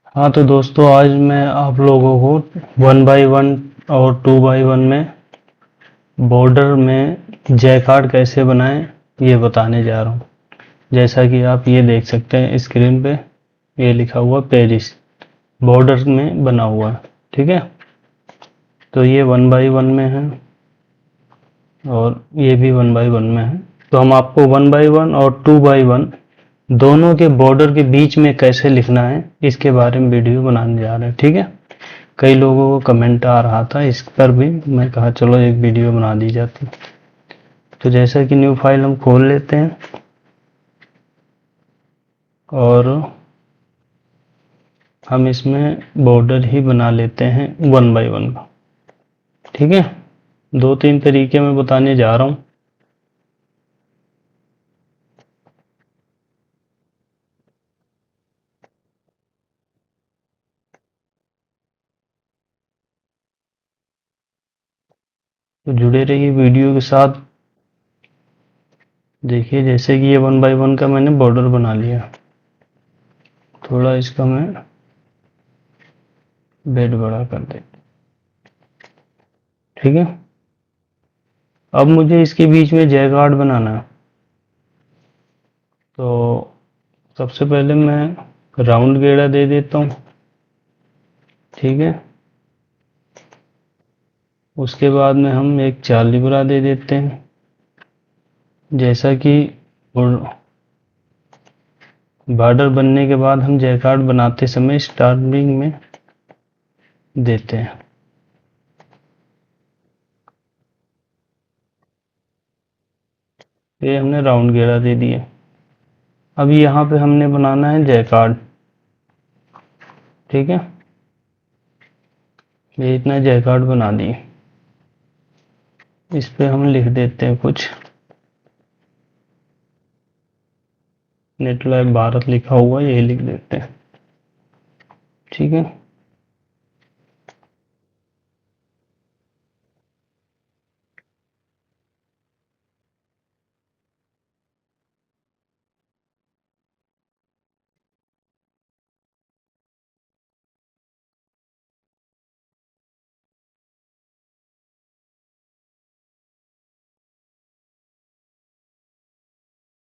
हाँ तो दोस्तों, आज मैं आप लोगों को 1 बाई 1 और 2 बाई 1 में बॉर्डर में जैकार्ड कैसे बनाएं ये बताने जा रहा हूँ। जैसा कि आप ये देख सकते हैं स्क्रीन पे, ये लिखा हुआ पेरिस बॉर्डर में बना हुआ है। ठीक है, तो ये 1 बाई 1 में है और ये भी 1 बाई 1 में है। तो हम आपको 1 बाई 1 और 2 बाई 1 दोनों के बॉर्डर के बीच में कैसे लिखना है इसके बारे में वीडियो बनाने जा रहे हैं। ठीक है, कई लोगों को कमेंट आ रहा था इस पर भी, मैं कहा चलो एक वीडियो बना दी जाती। तो जैसा कि न्यू फाइल हम खोल लेते हैं और हम इसमें बॉर्डर ही बना लेते हैं 1 बाई 1 का। ठीक है, 2-3 तरीके मैं बताने जा रहा हूँ। तो जुड़े रहिए वीडियो के साथ। देखिए, जैसे कि ये 1 बाई 1 का मैंने बॉर्डर बना लिया। थोड़ा इसका मैं बेड बड़ा कर दे। ठीक है, अब मुझे इसके बीच में जैकार्ड बनाना है। तो सबसे पहले मैं राउंड गेड़ा दे देता हूँ। ठीक है, उसके बाद में हम एक चार लिबरा दे देते हैं, जैसा कि बॉर्डर बनने के बाद हम जैकार्ड बनाते समय स्टार्टिंग में देते हैं। ये हमने राउंड घेरा दे दिया। अब यहाँ पे हमने बनाना है जैकार्ड। ठीक है, ये इतना जैकार्ड बना दिए। इस पे हम लिख देते हैं कुछ, नेट लाइव भारत लिखा हुआ है, यही लिख देते हैं। ठीक है,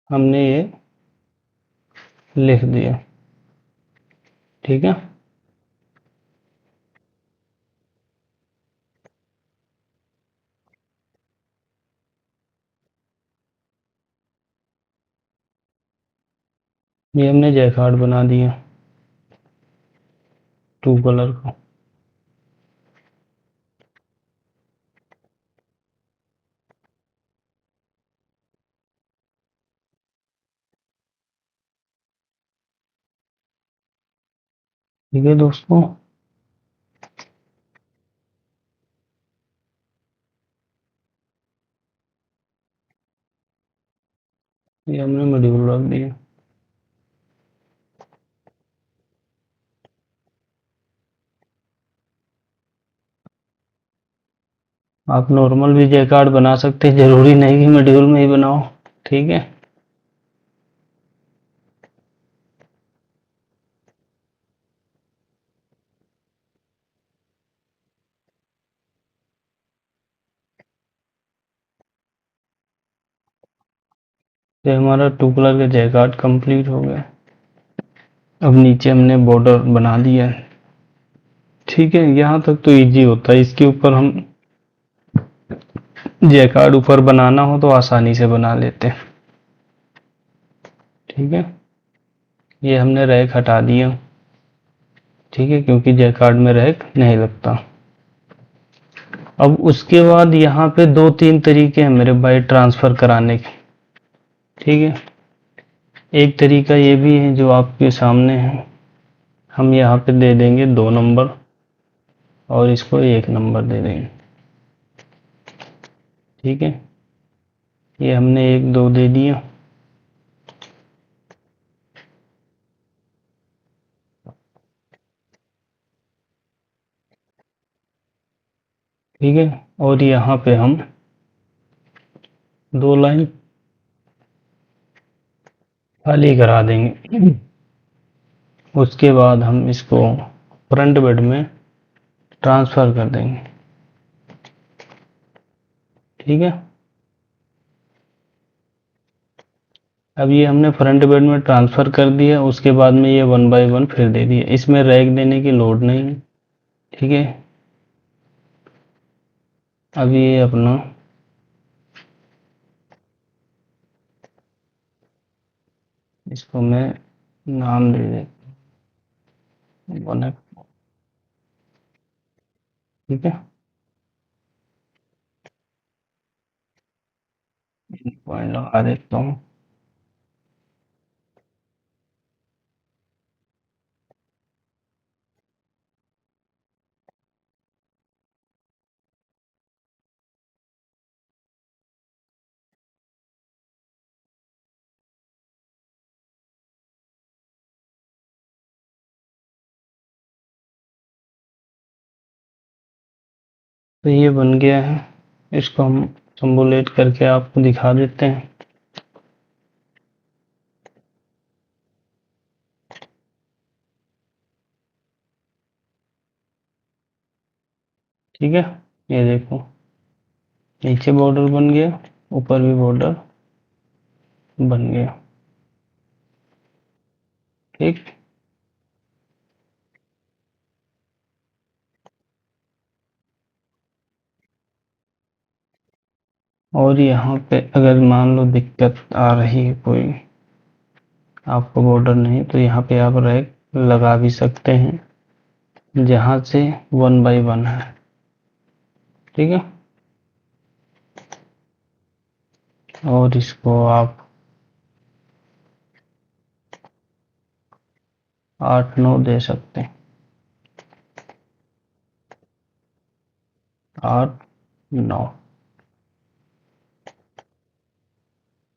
हमने ये लिख दिया। ठीक है, ये हमने जैकार्ड बना दिया 2 कलर का। ठीक है दोस्तों, ये हमने मॉड्यूल रख दिया। आप नॉर्मल भी जैकार्ड बना सकते हैं, जरूरी नहीं कि मॉड्यूल में ही बनाओ। ठीक है, ये हमारा 2 कलर का जैकार्ड कंप्लीट हो गया। अब नीचे हमने बॉर्डर बना दिया है। ठीक है, यहाँ तक तो इजी होता है। इसके ऊपर हम जैकार्ड ऊपर बनाना हो तो आसानी से बना लेते हैं। ठीक है, ये हमने रैक हटा दिया। ठीक है, क्योंकि जैकार्ड में रैक नहीं लगता। अब उसके बाद यहाँ पे 2-3 तरीके हैं मेरे भाई ट्रांसफर कराने के। ठीक है, एक तरीका ये भी है जो आपके सामने है। हम यहाँ पे दे देंगे 2 नंबर और इसको 1 नंबर दे देंगे। ठीक है, ये हमने 1 2 दे दिया। ठीक है, और यहाँ पे हम 2 लाइन खाली करा देंगे उसके बाद हम इसको फ्रंट बेड में ट्रांसफ़र कर देंगे। ठीक है, अब ये हमने फ्रंट बेड में ट्रांसफ़र कर दिया। उसके बाद में ये 1 बाय 1 फिर दे दिया, इसमें रैक देने की लोड नहीं है। ठीक है, अब ये अपना इसको मैं नाम दे देता हूँ 1F। ठीक है, पॉइंट लगा देता हूँ। तो ये बन गया है, इसको हम सिम्बोलेट करके आपको दिखा देते हैं। ठीक है, ये देखो नीचे बॉर्डर बन गया, ऊपर भी बॉर्डर बन गया। ठीक, और यहाँ पे अगर मान लो दिक्कत आ रही है कोई, आपको बॉर्डर नहीं, तो यहाँ पे आप रैक लगा भी सकते हैं जहाँ से 1 बाय 1 है। ठीक है, और इसको आप 8-9 दे सकते हैं, 8-9।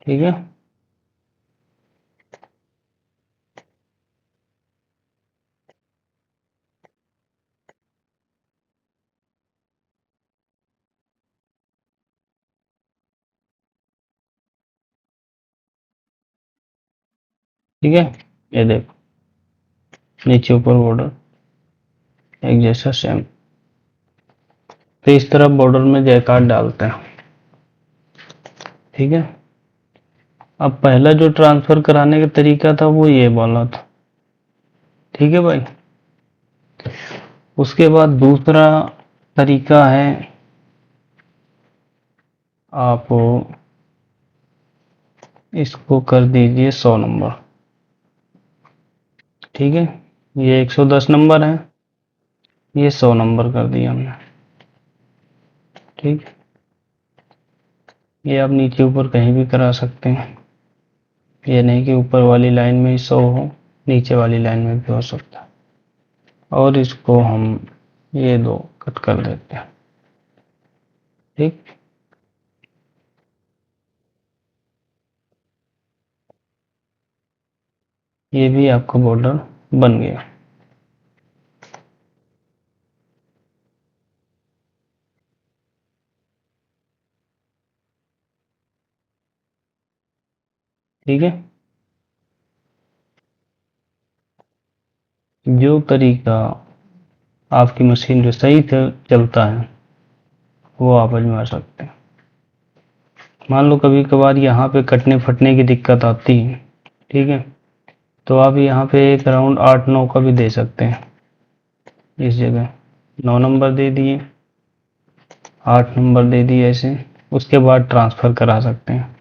ठीक है, ठीक है, ये देखो नीचे ऊपर बॉर्डर एक जैसा सेम। तो इस तरह बॉर्डर में जयकार्ड डालते हैं। ठीक है, अब पहला जो ट्रांसफर कराने का तरीका था वो ये वाला था। ठीक है भाई, उसके बाद दूसरा तरीका है, आप इसको कर दीजिए 100 नंबर। ठीक है, ये 110 नंबर है, ये 100 नंबर कर दिया हमने। ठीक, ये आप नीचे ऊपर कहीं भी करा सकते हैं, ये नहीं कि ऊपर वाली लाइन में ही 100 हो, नीचे वाली लाइन में भी हो सकता है। और इसको हम ये दो कट कर देते हैं। ठीक, ये भी आपका बॉर्डर बन गया। ठीक है, जो तरीका आपकी मशीन जो सही चलता है वो आप आजमा सकते हैं। मान लो कभी कभार यहाँ पे कटने फटने की दिक्कत आती है, ठीक है, तो आप यहाँ पे एक राउंड 8-9 का भी दे सकते हैं। इस जगह 9 नंबर दे दिए, 8 नंबर दे दिए ऐसे, उसके बाद ट्रांसफ़र करा सकते हैं।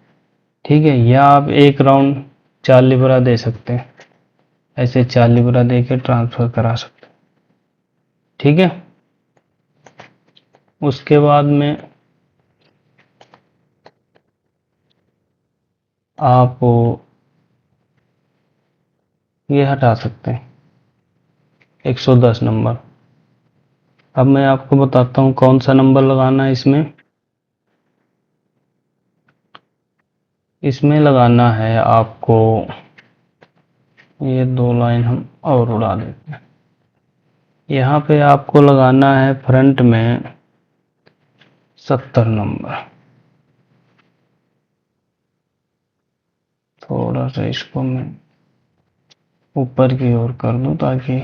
ठीक है, या आप एक राउंड 4 लिबरा दे सकते हैं, ऐसे 4 लिबरा दे के ट्रांसफ़र करा सकते हैं। ठीक है, उसके बाद में आप ये हटा सकते हैं 110 नंबर। अब मैं आपको बताता हूँ कौन सा नंबर लगाना है इसमें। इसमें लगाना है आपको, ये 2 लाइन हम और उड़ा देते हैं। यहाँ पे आपको लगाना है फ्रंट में 70 नंबर। थोड़ा सा इसको मैं ऊपर की ओर कर दूं ताकि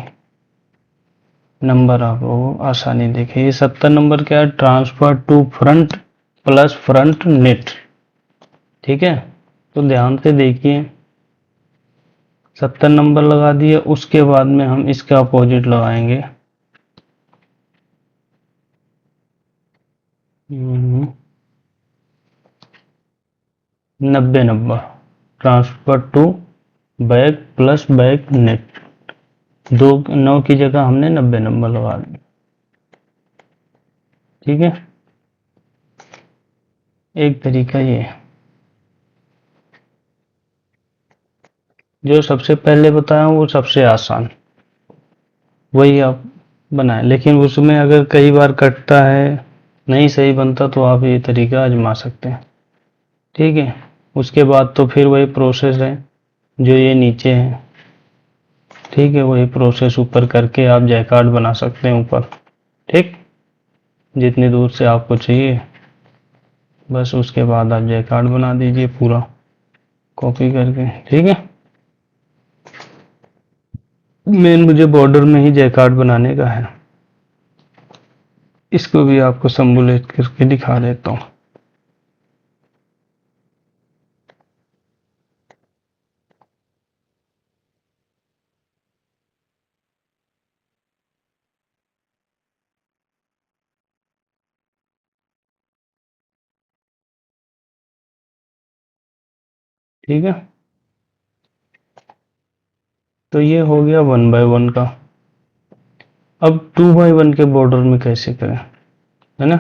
नंबर आप लोगों को आसानी दिखे। ये 70 नंबर क्या है, transfer to front plus front net. ठीक है, तो ध्यान से देखिए, 70 नंबर लगा दिए, उसके बाद में हम इसका अपोजिट लगाएंगे। 90 number transfer to back plus back net. 9 की जगह हमने 90 नंबर लगा दिए। ठीक है, एक तरीका ये है। जो सबसे पहले बताया वो सबसे आसान, वही आप बनाएं, लेकिन उसमें अगर कई बार कटता है, नहीं सही बनता, तो आप ये तरीका आजमा सकते हैं। ठीक है, उसके बाद तो फिर वही प्रोसेस है जो ये नीचे है। ठीक है, वही प्रोसेस ऊपर करके आप जैकार्ड बना सकते हैं ऊपर। ठीक, जितनी दूर से आपको चाहिए, बस उसके बाद आप जैकार्ड बना दीजिए पूरा कॉपी करके। ठीक है, मेन मुझे बॉर्डर में ही जैकार्ड बनाने का है। इसको भी आपको सम्बुलेट करके दिखा देता हूँ। ठीक है, तो ये हो गया 1 by 1 का। अब 2 by 1 के बॉर्डर में कैसे करें, है ना।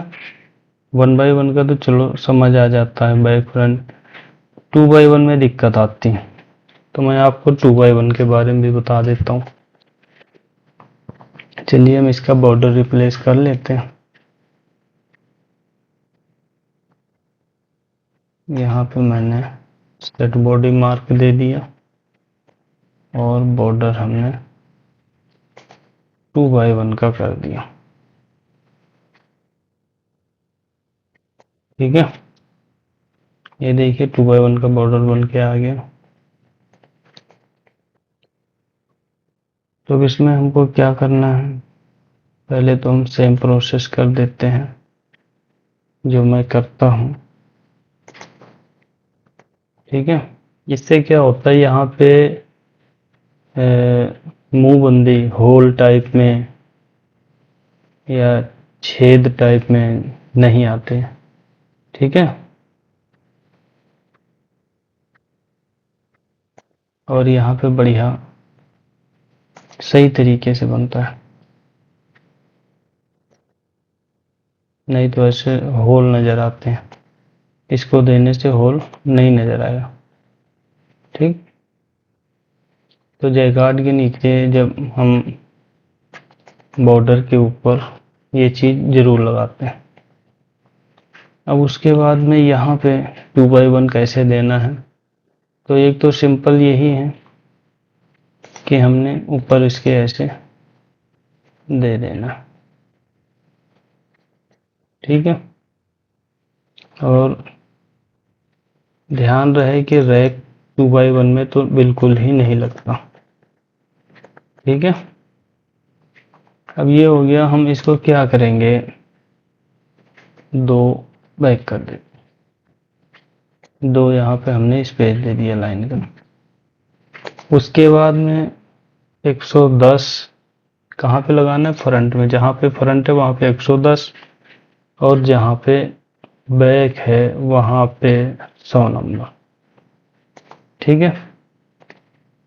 1 by 1 का तो चलो समझ आ जाता है, बैक फ्रंट। 2 by 1 में दिक्कत आती है, तो मैं आपको 2 by 1 के बारे में भी बता देता हूँ। चलिए हम इसका बॉर्डर रिप्लेस कर लेते हैं। यहाँ पे मैंने सेट बॉडी मार्क दे दिया और बॉर्डर हमने 2 by 1 का कर दिया। ठीक है, ये देखिए 2 by 1 का बॉर्डर बन के आ गया। तो इसमें हमको क्या करना है, पहले तो हम सेम प्रोसेस कर देते हैं जो मैं करता हूँ। ठीक है, इससे क्या होता है, यहाँ पे मुंह बंदी होल टाइप में या छेद टाइप में नहीं आते। ठीक है, और यहाँ पे बढ़िया सही तरीके से बनता है, नहीं तो ऐसे होल नज़र आते हैं। इसको देने से होल नहीं नज़र आएगा। ठीक, तो जैकार्ड के नीचे जब हम बॉर्डर के ऊपर ये चीज़ ज़रूर लगाते हैं। अब उसके बाद में यहाँ पे 2 by 1 कैसे देना है, तो एक तो सिंपल यही है कि हमने ऊपर इसके ऐसे दे देना। ठीक है, और ध्यान रहे कि रैक 2 by 1 में तो बिल्कुल ही नहीं लगता। ठीक है, अब ये हो गया। हम इसको क्या करेंगे, 2 बैक कर दे, 2 यहाँ पे हमने स्पेस दे दिया लाइन का। उसके बाद में 110 कहाँ पे लगाना है, फ्रंट में। जहाँ पे फ्रंट है वहाँ पे 110, और जहाँ पे बैक है वहाँ पे 100 नंबर। ठीक है,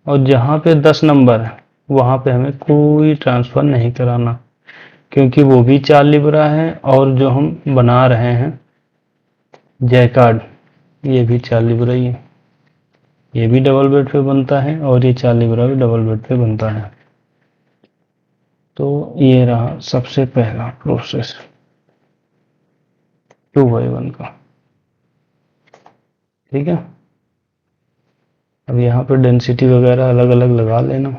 और जहाँ पे 10 नंबर है वहाँ पे हमें कोई ट्रांसफर नहीं कराना, क्योंकि वो भी 4 लिब्रा है, और जो हम बना रहे हैं जैकार्ड ये भी 4 लिब्रा ही है। ये भी डबल बेड पे बनता है और ये 4 लिब्रा भी डबल बेड पे बनता है। तो ये रहा सबसे पहला प्रोसेस 2 by 1 का। ठीक है, अब यहाँ पे डेंसिटी वगैरह अलग अलग लगा लेना।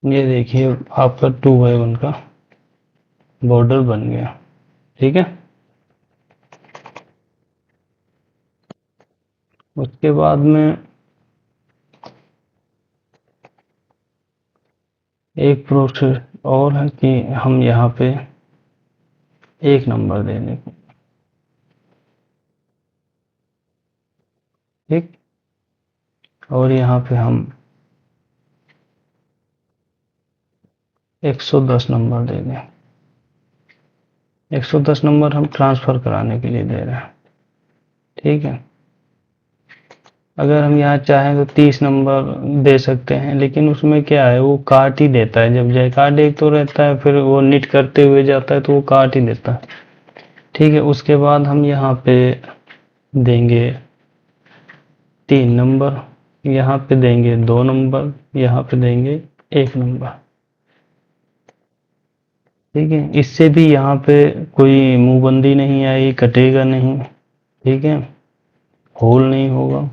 ये देखिए आपका 2 by 1 का बॉर्डर बन गया। ठीक है, उसके बाद में एक प्रोसेस और है कि हम यहाँ पे एक नंबर दे देंगे। ठीक, और यहाँ पे हम 110 नंबर दे दें। 110 नंबर हम ट्रांसफर कराने के लिए दे रहे हैं। ठीक है, अगर हम यहाँ चाहें तो 30 नंबर दे सकते हैं, लेकिन उसमें क्या है, वो काट ही देता है। जब जयकार्ड एक तो रहता है, फिर वो निट करते हुए जाता है तो वो काट ही देता है। ठीक है, उसके बाद हम यहाँ पे देंगे 3 नंबर, यहाँ पे देंगे 2 नंबर, यहाँ पे देंगे 1 नंबर। ठीक है, इससे भी यहाँ पे कोई मुंहबंदी नहीं आएगी, कटेगा नहीं। ठीक है, होल नहीं होगा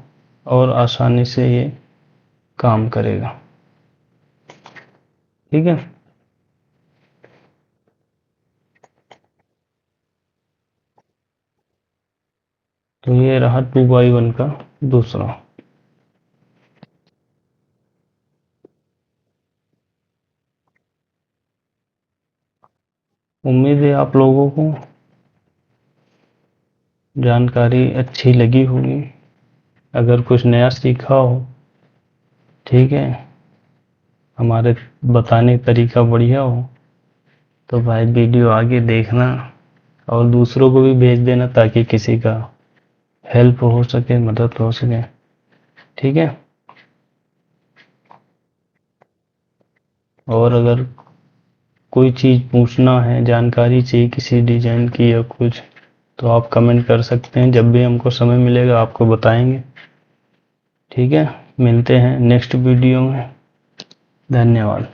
और आसानी से ये काम करेगा। ठीक है, तो ये रहा 2x1 का दूसरा। उम्मीद है आप लोगों को जानकारी अच्छी लगी होगी। अगर कुछ नया सीखा हो, ठीक है, हमारे बताने का तरीका बढ़िया हो, तो भाई वीडियो आगे देखना और दूसरों को भी भेज देना, ताकि किसी का हेल्प हो सके, मदद हो सके। ठीक है, और अगर कोई चीज़ पूछना है, जानकारी चाहिए किसी डिजाइन की या कुछ, तो आप कमेंट कर सकते हैं। जब भी हमको समय मिलेगा आपको बताएंगे। ठीक है, मिलते हैं नेक्स्ट वीडियो में। धन्यवाद।